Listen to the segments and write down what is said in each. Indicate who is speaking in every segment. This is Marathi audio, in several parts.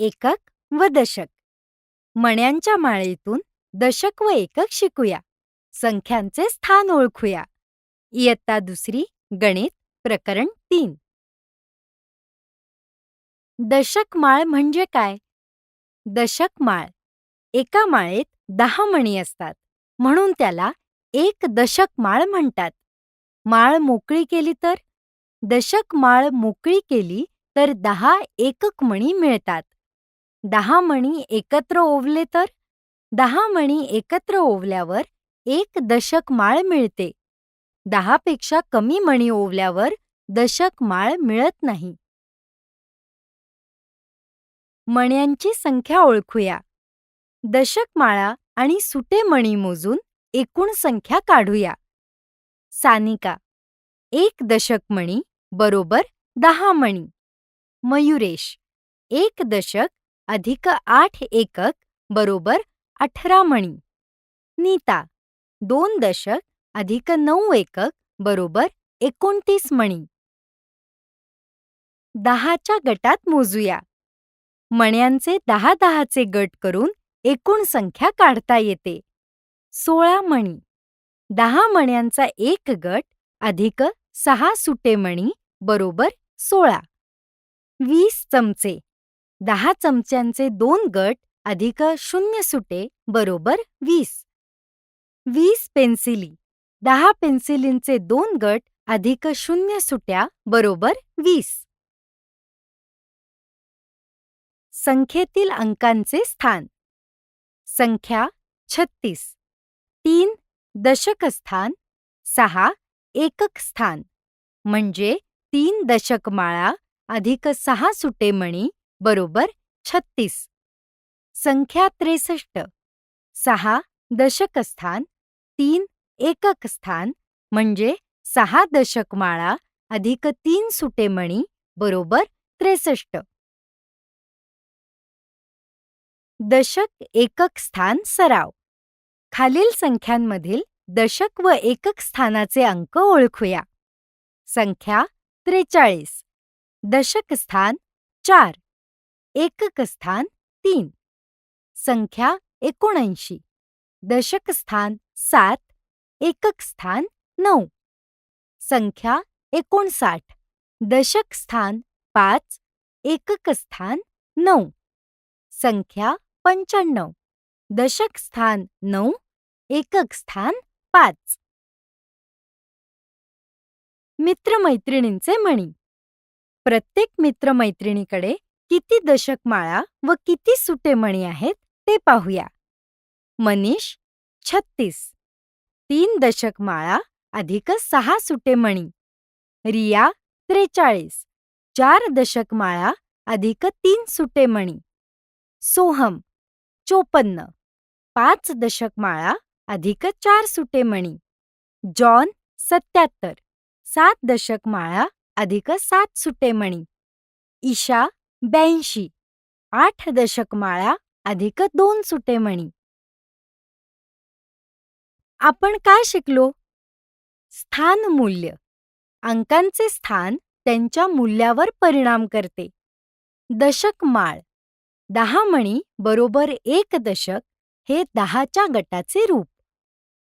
Speaker 1: एकक व दशक. मण्यांच्या माळेतून दशक व एकक शिकूया. संख्यांचे स्थान ओळखूया. इयत्ता दुसरी गणित प्रकरण 3. दशक माळ म्हणजे काय? दशक माळ. एका माळेत 10 मणी असतात, म्हणून त्याला एक दशक माळ म्हणतात. माळ मोकळी केली तर? दशक माळ मोकळी केली तर 10 एकक मणी मिळतात. 10 मणी एकत्र ओवले तर? 10 मणी एकत्र ओवल्यावर एक दशक माळ मिळते. 10 पेक्षा कमी मणी ओवल्यावर दशक माळ मिळत नाही. मण्यांची संख्या ओळखूया. दशक माळा आणि सुटे मणी मोजून एकूण संख्या काढूया. सानिका. 1 दशक मणी बरोबर 10 मणी. मयुरेश. 1 दशक अधिक 8 एकक बरोबर 18 मणी. नीता. 2 दशक अधिक 9 एकक बरोबर 29 मणी. 10च्या गटात मोजूया. मण्यांचे 10-10चे गट करून एकूण संख्या काढता येते. 16 मणी. 10 मण्यांचा एक गट अधिक 6 सुटे मणी बरोबर 16. 20 चमचे. 10 चमच्यांचे 2 गट अधिक 0 सुटे बरोबर 20. 20 पेन्सिली. 10 पेन्सिलींचे 2 गट अधिक 0 सुट्या बरोबर 20. संख्येतील अंकांचे स्थान. संख्या 36. 3 दशक स्थान, 6 एकक स्थान. म्हणजे 3 दशक माळा अधिक 6 सुटे मणी बरोबर 36. संख्या 63. 6 दशक स्थान, 3 एकक स्थान. म्हणजे 6 दशक माळा अधिक 3 सुटे मणी बरोबर 63. दशक एकक स्थान सराव. खालील संख्यांमधील दशक व एकक स्थानाचे अंक ओळखूया. संख्या 43. दशक स्थान 4. एकक स्थान 3. संख्या 79. दशक स्थान 7. एकक स्थान 9. संख्या 59. दशक स्थान 5. एकक स्थान 9. संख्या 95. दशक स्थान 9. एकक स्थान 5. मित्रमैत्रिणींचे मणी. प्रत्येक मित्रमैत्रिणीकडे किती दशक माळा व किती सुटे मणी आहेत ते पाहूया. मनीष 36. 3 दशक माळा अधिक 6 सुटे मणी. रिया 43. 4 दशक माळा अधिक 3 सुटे मणी. सोहम 54. 5 दशक माळा अधिक 4 सुटे मणी. जॉन 77. 7 दशक माळा अधिक 7 सुटे मणी. ईशा 82. 8 दशक माळा अधिक 2 सुटे मणी. आपण काय शिकलो? स्थान मूल्य. अंकांचे स्थान त्यांच्या मूल्यावर परिणाम करते. दशक माळ. 10 मणी बरोबर 1 दशक हे 10च्या गटाचे रूप.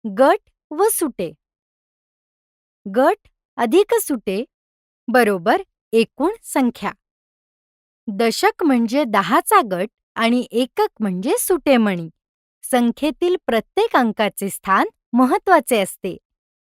Speaker 1: गट व सुटे. गट अधिक सुटे बरोबर एकूण संख्या. दशक म्हणजे 10चा गट आणि एकक म्हणजे सुटे मणी. संख्येतील प्रत्येक अंकाचे स्थान महत्त्वाचे असते.